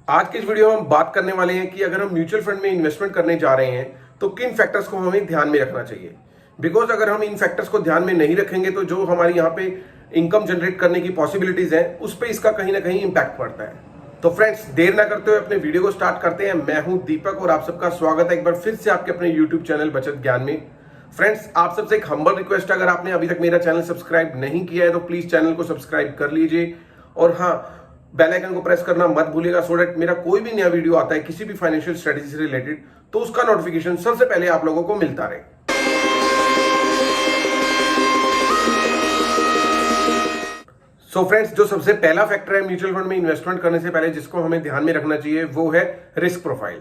आज के इस वीडियो में हम बात करने वाले हैं कि अगर हम म्यूचुअल फंड में इन्वेस्टमेंट करने जा रहे हैं तो किन फैक्टर्स को हमें ध्यान में रखना चाहिए। बिकॉज अगर हम इन फैक्टर्स को ध्यान में नहीं रखेंगे तो जो हमारी यहाँ पे इनकम जनरेट करने की पॉसिबिलिटीज है उस पर इसका कहीं ना कहीं इंपैक्ट पड़ता है। तो फ्रेंड्स, देर ना करते हुए अपने वीडियो को स्टार्ट करते हैं। मैं हूं दीपक और आप सबका स्वागत है एक बार फिर से आपके अपने यूट्यूब चैनल बचत ज्ञान में। फ्रेंड्स, आप सबसे एक हम्बल रिक्वेस्ट है, अगर आपने अभी तक मेरा चैनल सब्सक्राइब नहीं किया है तो प्लीज चैनल को सब्सक्राइब कर लीजिए और हाँ, बेल आइकन को प्रेस करना मत भूलिएगा सो दैट मेरा कोई भी नया वीडियो आता है किसी भी फाइनेंशियल स्ट्रेटजी से रिलेटेड तो उसका नोटिफिकेशन सबसे पहले आप लोगों को मिलता रहे। सो फ्रेंड्स, जो सबसे पहला फैक्टर है म्यूचुअल फंड में इन्वेस्टमेंट करने से पहले जिसको हमें ध्यान में रखना चाहिए वो है रिस्क प्रोफाइल।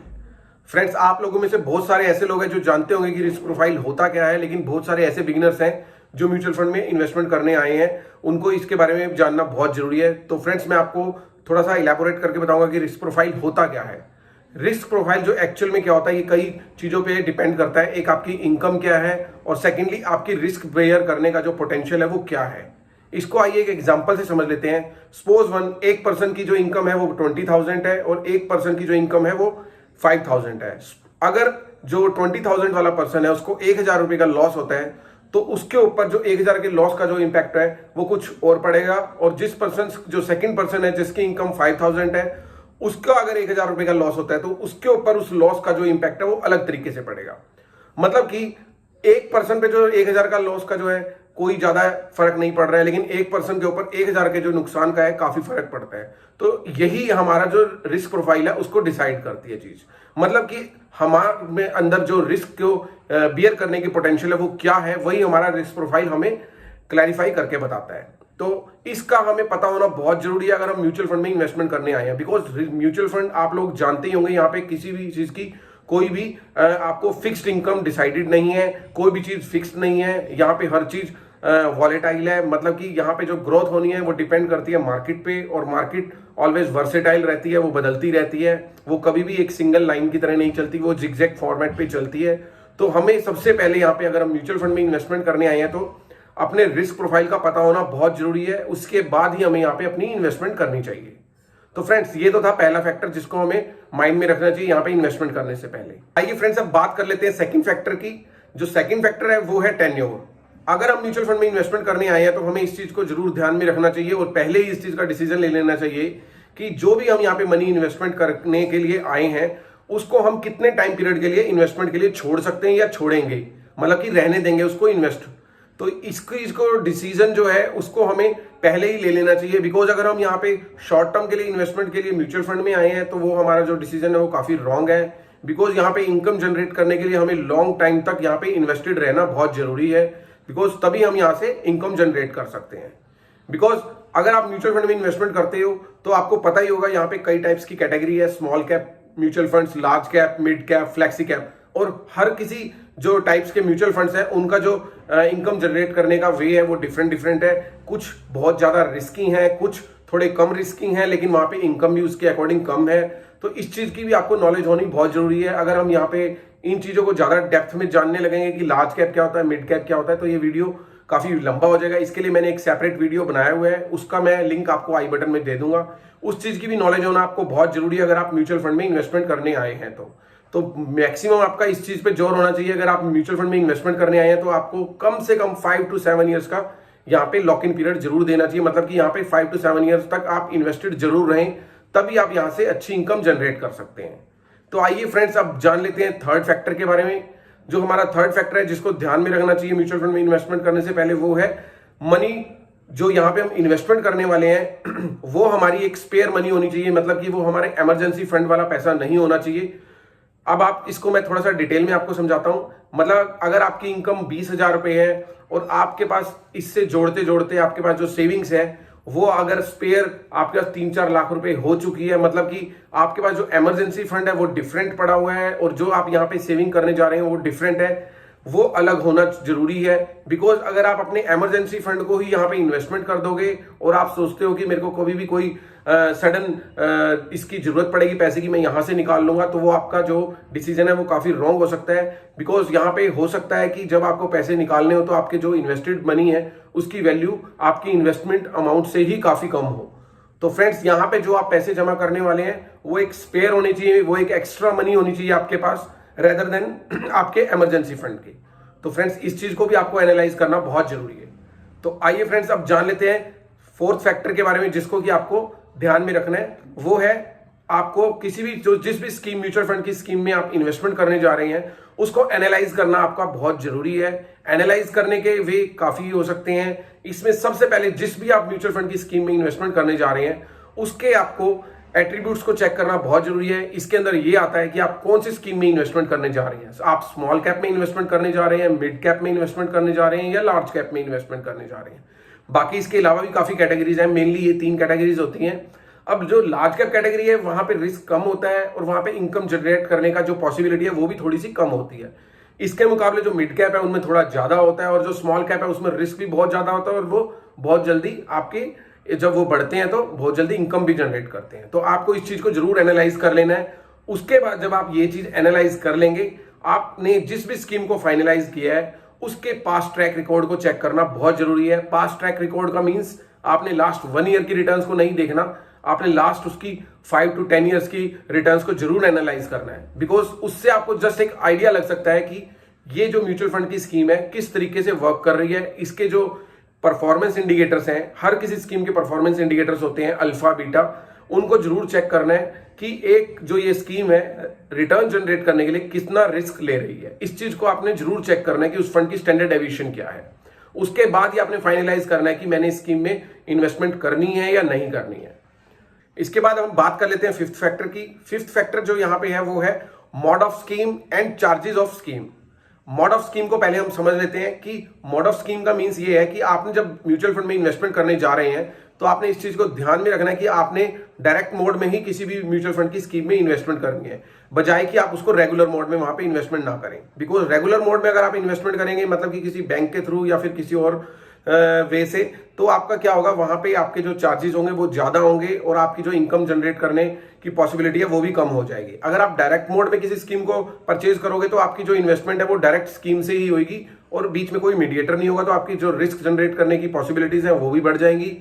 फ्रेंड्स, आप लोगों में से बहुत सारे ऐसे लोग हैं जो जानते होंगे कि रिस्क प्रोफाइल होता क्या है, लेकिन बहुत सारे ऐसे बिगिनर्स हैं जो म्यूचुअल फंड में इन्वेस्टमेंट करने आए हैं, उनको इसके बारे में जानना बहुत जरूरी है। तो फ्रेंड्स, मैं आपको थोड़ा सा इलैबोरेट करके बताऊंगा कि रिस्क प्रोफाइल होता क्या है। रिस्क प्रोफाइल जो एक्चुअल में क्या होता है, ये कई चीजों पे डिपेंड करता है। एक, आपकी इनकम क्या है, और सेकेंडली आपकी रिस्क बेयर करने का जो पोटेंशियल है वो क्या है। इसको आइए एक एग्जांपल से समझ लेते हैं। सपोज एक पर्सन की जो इनकम है वो 20,000 है और एक पर्सन की जो इनकम है वो 5,000 है। अगर जो 20,000 वाला पर्सन है उसको 1,000 रुपए का लॉस होता है तो उसके ऊपर जो 1,000 के लॉस का जो इंपैक्ट है वो कुछ और पड़ेगा, और जिस पर्सन जो सेकंड पर्सन है जिसकी इनकम 5,000 है उसका अगर 1,000 रुपए का लॉस होता है तो उसके ऊपर उस लॉस का जो इंपैक्ट है वो अलग तरीके से पड़ेगा। मतलब कि एक पर्सन पे जो 1,000 का लॉस का जो है कोई ज्यादा फर्क नहीं पड़ रहा है, लेकिन एक पर्सन के ऊपर 1,000 के जो नुकसान का है काफी फर्क पड़ता है। तो यही हमारा जो रिस्क प्रोफाइल है उसको डिसाइड करती है चीज। मतलब कि हमारे में अंदर जो रिस्क को बियर करने की पोटेंशियल है वो क्या है, वही हमारा रिस्क प्रोफाइल हमें क्लैरिफाई करके बताता है। तो इसका हमें पता होना बहुत जरूरी है अगर हम म्यूचुअल फंड में इन्वेस्टमेंट करने आए हैं। बिकॉज म्यूचुअल फंड आप लोग जानते ही होंगे, यहाँ पे किसी भी चीज की कोई भी आपको फिक्स्ड इनकम डिसाइडेड नहीं है, कोई भी चीज फिक्स्ड नहीं है। यहाँ पे हर चीज वॉलेटाइल है। मतलब कि यहाँ पे जो ग्रोथ होनी है वो डिपेंड करती है मार्केट पे, और मार्केट ऑलवेज वर्सेटाइल रहती है, वो बदलती रहती है, वो कभी भी एक सिंगल लाइन की तरह नहीं चलती, वो जिगजैग फॉर्मेट पे चलती है। तो हमें सबसे पहले यहाँ पे अगर हम म्यूचुअल फंड में इन्वेस्टमेंट करने आए हैं तो अपने रिस्क प्रोफाइल का पता होना बहुत जरूरी है। उसके बाद ही हमें यहाँ पे अपनी इन्वेस्टमेंट करनी चाहिए। तो फ्रेंड्स, ये तो था पहला फैक्टर जिसको हमें माइंड में रखना चाहिए यहाँ पे इन्वेस्टमेंट करने से पहले। आइए फ्रेंड्स, अब बात कर लेते हैं सेकंड फैक्टर की। जो सेकंड फैक्टर है वो है टेन्योर। अगर हम म्यूचुअल फंड में इन्वेस्टमेंट करने आए हैं तो हमें इस चीज को जरूर ध्यान में रखना चाहिए और पहले ही इस चीज का डिसीजन ले लेना चाहिए कि जो भी हम यहाँ पे मनी इन्वेस्टमेंट करने के लिए आए हैं उसको हम कितने टाइम पीरियड के लिए इन्वेस्टमेंट के लिए छोड़ सकते हैं या छोड़ेंगे, मतलब कि रहने देंगे उसको इन्वेस्ट। तो इसको डिसीजन जो है उसको हमें पहले ही ले लेना चाहिए। बिकॉज अगर हम यहाँ पे शॉर्ट टर्म के लिए इन्वेस्टमेंट के लिए म्यूचुअल फंड में आए हैं तो वो हमारा जो डिसीजन है वो काफी रॉन्ग है। बिकॉज यहाँ पे इनकम जनरेट करने के लिए हमें लॉन्ग टाइम तक यहाँ पे इन्वेस्टेड रहना बहुत जरूरी है। बिकॉज तभी हम यहाँ से इनकम जनरेट कर सकते हैं। बिकॉज अगर आप म्यूचुअल फंड में इन्वेस्टमेंट करते हो तो आपको पता ही होगा यहाँ पे कई टाइप्स की कैटेगरी है। Small cap mutual funds, large cap, mid cap, flexi cap, और हर किसी जो टाइप्स के म्यूचुअल फंड्स हैं उनका जो इनकम जनरेट करने का वे है वो डिफरेंट है। कुछ बहुत ज्यादा रिस्की हैं, कुछ थोड़े कम रिस्की हैं, लेकिन वहां पे इनकम भी उसके अकॉर्डिंग कम है। तो इस चीज की भी आपको नॉलेज होनी बहुत जरूरी है। अगर हम यहाँ पे इन चीजों को ज्यादा डेप्थ में जानने लगेंगे कि लार्ज कैप क्या होता है, मिड कैप क्या होता है, तो ये वीडियो काफी लंबा हो जाएगा। इसके लिए मैंने एक सेपरेट वीडियो बनाया हुआ है, उसका मैं लिंक आपको आई बटन में दे दूंगा। उस चीज की भी नॉलेज होना आपको बहुत जरूरी है अगर आप म्यूचुअल फंड में इन्वेस्टमेंट करने आए हैं तो मैक्सिमम आपका इस चीज पे जोर होना चाहिए। अगर आप म्यूचुअल फंड में इन्वेस्टमेंट करने आए हैं तो आपको कम से कम 5 to 7 ईयर्स का यहाँ पे लॉक इन पीरियड जरूर देना चाहिए। मतलब कि यहाँ पे 5 to 7 ईयर्स तक आप इन्वेस्टेड जरूर रहें, तभी आप यहाँ से अच्छी इनकम जनरेट कर सकते हैं। तो आइए फ्रेंड्स, अब जान लेते हैं थर्ड फैक्टर के बारे में। जो हमारा थर्ड फैक्टर है जिसको ध्यान में रखना चाहिए म्यूचुअल फंड में इन्वेस्टमेंट करने से पहले वो है मनी। जो यहाँ पे हम इन्वेस्टमेंट करने वाले हैं वो हमारी एक स्पेयर मनी होनी चाहिए। मतलब कि वो हमारे इमरजेंसी फंड वाला पैसा नहीं होना चाहिए। अब आप इसको मैं थोड़ा सा डिटेल में आपको समझाता हूं। मतलब अगर आपकी इनकम 20,000 रुपए है और आपके पास इससे जोड़ते जोड़ते आपके पास जो सेविंग्स है वो अगर स्पेयर आपके पास 3-4 लाख रुपए हो चुकी है, मतलब कि आपके पास जो इमरजेंसी फंड है वो डिफरेंट पड़ा हुआ है और जो आप यहाँ पे सेविंग करने जा रहे हैं वो डिफरेंट है, वो अलग होना जरूरी है। बिकॉज अगर आप अपने इमरजेंसी फंड को ही यहाँ पे इन्वेस्टमेंट कर दोगे और आप सोचते हो कि मेरे को कभी भी कोई सडन इसकी जरूरत पड़ेगी पैसे की, मैं यहां से निकाल लूंगा, तो वो आपका जो डिसीजन है वो काफी रॉन्ग हो सकता है। बिकॉज यहाँ पे हो सकता है कि जब आपको पैसे निकालने हो तो आपके जो इन्वेस्टेड मनी है उसकी वैल्यू आपकी इन्वेस्टमेंट अमाउंट से ही काफी कम हो। तो फ्रेंड्स यहाँ पे जो आप पैसे जमा करने वाले हैं वो एक स्पेयर होनी चाहिए, वो एक एक्स्ट्रा मनी होनी चाहिए आपके पास रेदर देन आपके इमरजेंसी फंड की। तो फ्रेंड्स इस चीज को भी आपको एनालाइज करना बहुत जरूरी है। तो आइए फ्रेंड्स अब जान लेते हैं फोर्थ फैक्टर के बारे में जिसको कि आपको ध्यान में रखना है। वो है आपको किसी भी जिस भी स्कीम, म्यूचुअल फंड की स्कीम में आप इन्वेस्टमेंट करने जा रहे हैं उसको एनालाइज करना आपका बहुत जरूरी है। एनालाइज करने के वे काफी हो सकते हैं। इसमें सबसे पहले जिस भी आप म्यूचुअल फंड की स्कीम में इन्वेस्टमेंट करने जा रहे हैं उसके आपको एट्रीब्यूट्स को चेक करना बहुत जरूरी है। इसके अंदर ये आता है कि आप कौन सी स्कीम में इन्वेस्टमेंट करने जा रहे हैं। आप स्मॉल कैप में इन्वेस्टमेंट करने जा रहे हैं, मिड कैप में इन्वेस्टमेंट करने जा रहे हैं या लार्ज कैप में इन्वेस्टमेंट करने जा रहे हैं। बाकी इसके अलावा भी काफी कैटेगरीज हैं, मेनली ये 3 कैटेगरीज होती हैं। अब जो लार्ज कैप कैटेगरी है वहां पे रिस्क कम होता है और वहां पे इनकम जनरेट करने का जो पॉसिबिलिटी है वो भी थोड़ी सी कम होती है। इसके मुकाबले जो मिड कैप है उनमें थोड़ा ज्यादा होता है और जो स्मॉल कैप है उसमें रिस्क भी बहुत ज्यादा होता है और वो बहुत जल्दी आपके जब वो बढ़ते हैं तो बहुत जल्दी इनकम भी जनरेट करते हैं। तो आपको इस चीज को जरूर एनालाइज कर लेना है। उसके बाद जब आप ये चीज एनालाइज कर लेंगे, आपने जिस भी स्कीम को फाइनलाइज किया है उसके पास्ट ट्रैक रिकॉर्ड को चेक करना बहुत जरूरी है। पास्ट ट्रैक रिकॉर्ड का मींस आपने लास्ट 1 ईयर की रिटर्न्स को नहीं देखना, आपने लास्ट उसकी 5 to 10 ईयर्स की रिटर्न्स को जरूर एनालाइज करना है। बिकॉज उससे आपको जस्ट एक आइडिया लग सकता है कि ये जो म्यूचुअल फंड की स्कीम है किस तरीके से वर्क कर रही है। इसके जो परफॉर्मेंस इंडिकेटर्स हैं, हर किसी स्कीम के परफॉर्मेंस इंडिकेटर्स होते हैं अल्फा बीटा, उनको जरूर चेक करना है कि एक जो ये स्कीम है रिटर्न जनरेट करने के लिए कितना रिस्क ले रही है। इस चीज को आपने जरूर चेक करना है कि उस फंड की स्टैंडर्ड डेविएशन क्या है। उसके बाद ही आपने फाइनलाइज करना है कि मैंने इस स्कीम में इन्वेस्टमेंट करनी है या नहीं करनी है। इसके बाद हम बात कर लेते हैं फिफ्थ फैक्टर की। फिफ्थ फैक्टर जो यहां पे है वो है mode of scheme and charges of scheme. Mode of scheme को पहले हम समझ लेते हैं कि मोड ऑफ स्कीम का मींस ये है कि आपने जब म्यूचुअल फंड में इन्वेस्टमेंट करने जा रहे हैं तो आपने इस चीज को ध्यान में रखना है कि आपने डायरेक्ट मोड में ही किसी भी म्यूचुअल फंड की स्कीम में इन्वेस्टमेंट करनी है, बजाय कि आप उसको रेगुलर मोड में वहां पे इन्वेस्टमेंट ना करें। बिकॉज रेगुलर मोड में अगर आप इन्वेस्टमेंट करेंगे मतलब कि किसी बैंक के थ्रू या फिर किसी और वे से, तो आपका क्या होगा, वहां पे आपके जो चार्जेस होंगे वो ज्यादा होंगे और आपकी जो इनकम जनरेट करने की पॉसिबिलिटी है वो भी कम हो जाएगी। अगर आप डायरेक्ट मोड में किसी स्कीम को परचेज करोगे तो आपकी जो इन्वेस्टमेंट है वो डायरेक्ट स्कीम से ही होगी और बीच में कोई मीडिएटर नहीं होगा, तो आपकी जो रिस्क जनरेट करने की पॉसिबिलिटीज है वो भी बढ़ जाएंगी।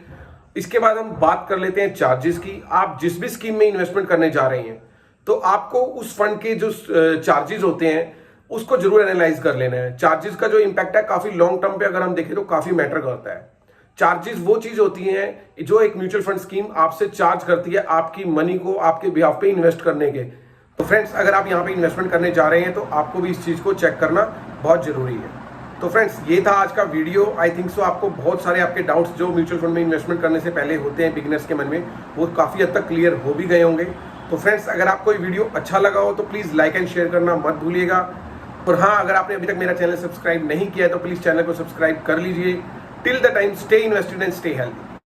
इसके बाद हम बात कर लेते हैं चार्जेस की। आप जिस भी स्कीम में इन्वेस्टमेंट करने जा रहे हैं तो आपको उस फंड के जो चार्जेस होते हैं उसको जरूर एनालाइज कर लेना है। चार्जेस का जो इंपैक्ट है काफी लॉन्ग टर्म पे अगर हम देखें तो काफी मैटर करता है। चार्जेस वो चीज होती हैं जो एक म्यूचुअल फंड स्कीम आपसे चार्ज करती है आपकी मनी को आपके बिहाफ पे इन्वेस्ट करने के। तो फ्रेंड्स अगर आप यहाँ पे इन्वेस्टमेंट करने जा रहे हैं तो आपको भी इस चीज को चेक करना बहुत जरूरी है। तो फ्रेंड्स ये था आज का वीडियो। आई थिंक सो आपको बहुत सारे आपके डाउट्स जो म्यूचुअल फंड में इन्वेस्टमेंट करने से पहले होते हैं बिगिनर्स के मन में, वो काफी हद तक क्लियर हो भी गए होंगे। तो फ्रेंड्स अगर आपको ये वीडियो अच्छा लगा हो तो प्लीज लाइक एंड शेयर करना मत भूलिएगा। और हाँ, अगर आपने अभी तक मेरा चैनल सब्सक्राइब नहीं किया है तो प्लीज चैनल को सब्सक्राइब कर लीजिए। Till the time stay invested and stay healthy.